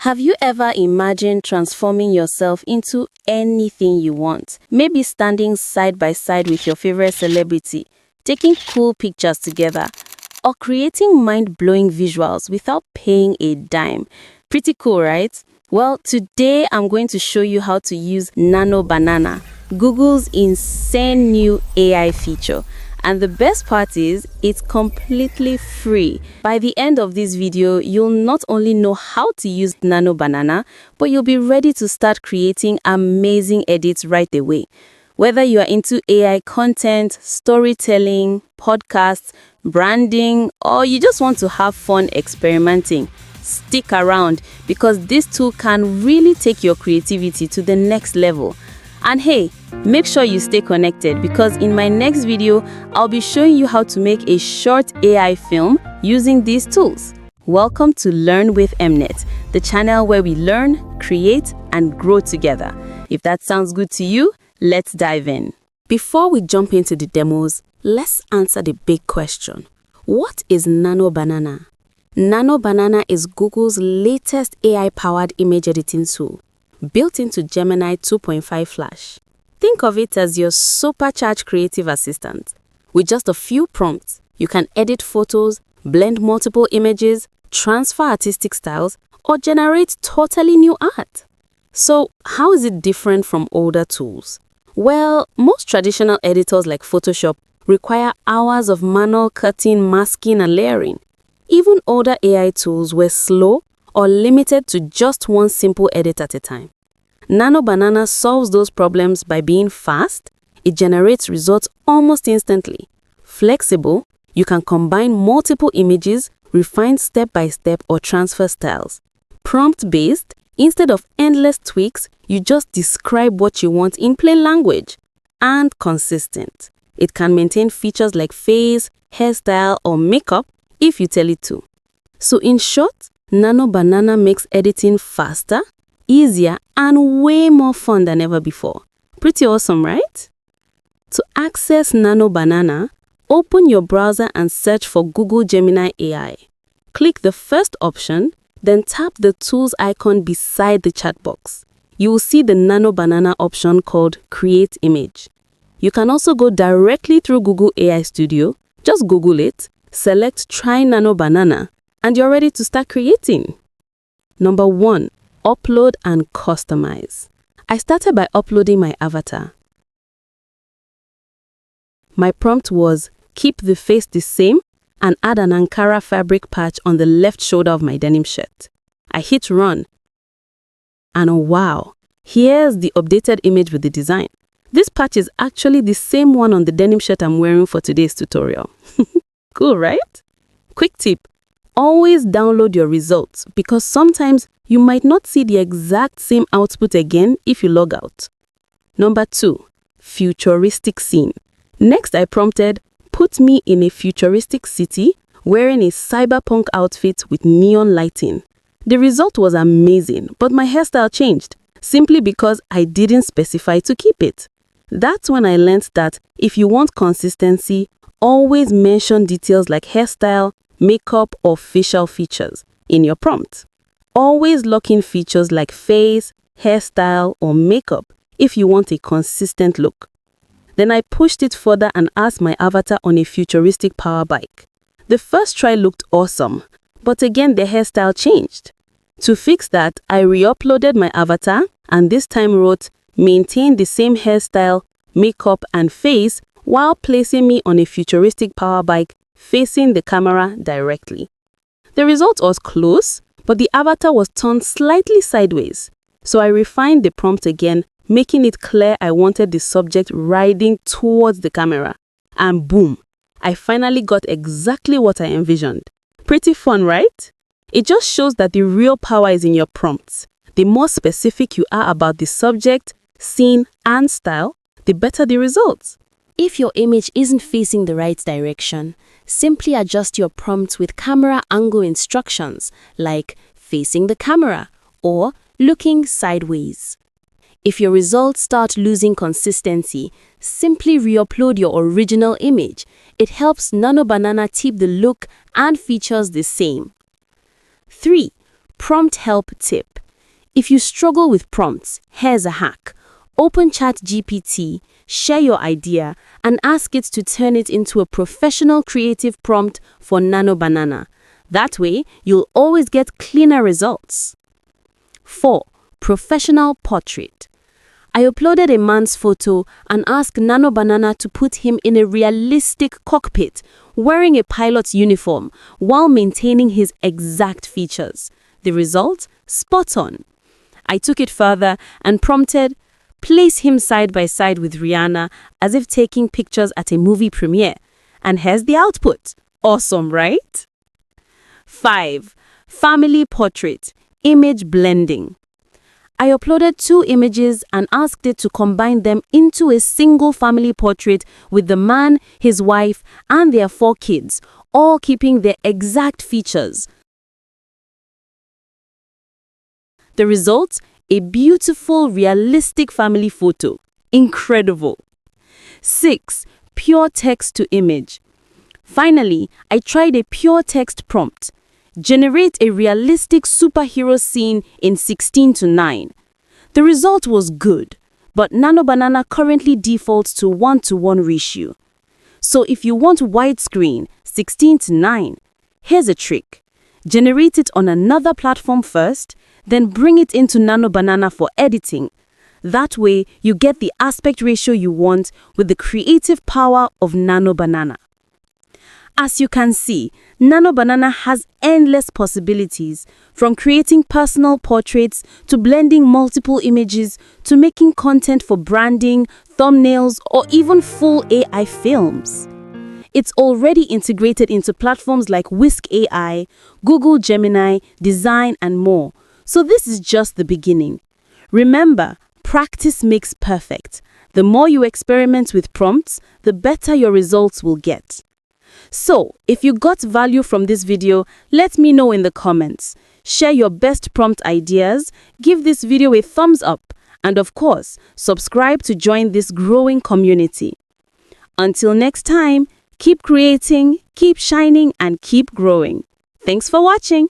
Have you ever imagined transforming yourself into anything you want? Maybe standing side by side with your favorite celebrity, taking cool pictures together, or creating mind-blowing visuals without paying a dime. Pretty cool, right? Well, today I'm going to show you how to use Nano Banana, Google's insane new AI feature. And the best part is, it's completely free. By the end of this video, you'll not only know how to use Nano Banana, but you'll be ready to start creating amazing edits right away. Whether you are into AI content, storytelling, podcasts, branding, or you just want to have fun experimenting, stick around because this tool can really take your creativity to the next level. And hey, make sure you stay connected because in my next video, I'll be showing you how to make a short AI film using these tools. Welcome to Learn with Emnet, the channel where we learn, create, and grow together. If that sounds good to you, let's dive in. Before we jump into the demos, let's answer the big question. What is Nano Banana? Nano Banana is Google's latest AI-powered image editing tool, built into Gemini 2.5 Flash. Think of it as your supercharged creative assistant. With just a few prompts, you can edit photos, blend multiple images, transfer artistic styles, or generate totally new art. So, how is it different from older tools? Well, most traditional editors like Photoshop require hours of manual cutting, masking, and layering. Even older AI tools were slow or limited to just one simple edit at a time. Nano Banana solves those problems by being fast. It generates results almost instantly. Flexible, you can combine multiple images, refine step by step, or transfer styles. Prompt-based, instead of endless tweaks, you just describe what you want in plain language. And consistent. It can maintain features like face, hairstyle, or makeup if you tell it to. So in short, Nano Banana makes editing faster, easier, and way more fun than ever before. Pretty awesome, right? To access Nano Banana, open your browser and search for Google Gemini AI. Click the first option, then tap the tools icon beside the chat box. You will see the Nano Banana option called Create Image. You can also go directly through Google AI Studio. Just Google it, select Try Nano Banana, and you're ready to start creating. Number 1. Upload and customize. I started by uploading my avatar. My prompt was, keep the face the same and add an Ankara fabric patch on the left shoulder of my denim shirt. I hit run. And oh wow, here's the updated image with the design. This patch is actually the same one on the denim shirt I'm wearing for today's tutorial. Cool, right? Quick tip. Always download your results because sometimes you might not see the exact same output again if you log out. Number 2. Futuristic scene. Next I prompted, put me in a futuristic city wearing a cyberpunk outfit with neon lighting. The result was amazing, but my hairstyle changed simply because I didn't specify to keep it. That's when I learned that if you want consistency, always mention details like hairstyle, makeup, or facial features in your prompt. Always lock in features like face, hairstyle, or makeup if you want a consistent look. Then I pushed it further and asked my avatar on a futuristic power bike. The first try looked awesome, but again the hairstyle changed. To fix that, I re-uploaded my avatar and this time wrote, maintain the same hairstyle, makeup, and face while placing me on a futuristic power bike facing the camera directly. The result was close, but the avatar was turned slightly sideways. So I refined the prompt again, making it clear I wanted the subject riding towards the camera. And boom, I finally got exactly what I envisioned. Pretty fun, right? It just shows that the real power is in your prompts. The more specific you are about the subject, scene, and style, the better the results. If your image isn't facing the right direction, simply adjust your prompt with camera angle instructions like facing the camera or looking sideways. If your results start losing consistency, simply re-upload your original image. It helps Nano Banana keep the look and features the same. 3. Prompt help tip. If you struggle with prompts, here's a hack. Open ChatGPT, share your idea, and ask it to turn it into a professional creative prompt for Nano Banana. That way, you'll always get cleaner results. 4. Professional portrait. I uploaded a man's photo and asked Nano Banana to put him in a realistic cockpit, wearing a pilot's uniform, while maintaining his exact features. The result? Spot on. I took it further and prompted, place him side by side with Rihanna as if taking pictures at a movie premiere. And here's the output. Awesome, right? 5. Family portrait. Image blending. I uploaded 2 images and asked it to combine them into a single family portrait with the man, his wife, and their 4 kids, all keeping their exact features. The result? A beautiful, realistic family photo. Incredible. 6. Pure text to image. Finally, I tried a pure text prompt. Generate a realistic superhero scene in 16:9. The result was good, but Nano Banana currently defaults to 1:1 ratio. So if you want widescreen 16:9, here's a trick. Generate it on another platform first, then bring it into Nano Banana for editing. That way, you get the aspect ratio you want with the creative power of Nano Banana. As you can see, Nano Banana has endless possibilities, from creating personal portraits to blending multiple images to making content for branding, thumbnails, or even full AI films. It's already integrated into platforms like Whisk AI, Google Gemini, Design, and more. So this is just the beginning. Remember, practice makes perfect. The more you experiment with prompts, the better your results will get. So, if you got value from this video, let me know in the comments. Share your best prompt ideas, give this video a thumbs up, and of course, subscribe to join this growing community. Until next time, keep creating, keep shining, and keep growing. Thanks for watching.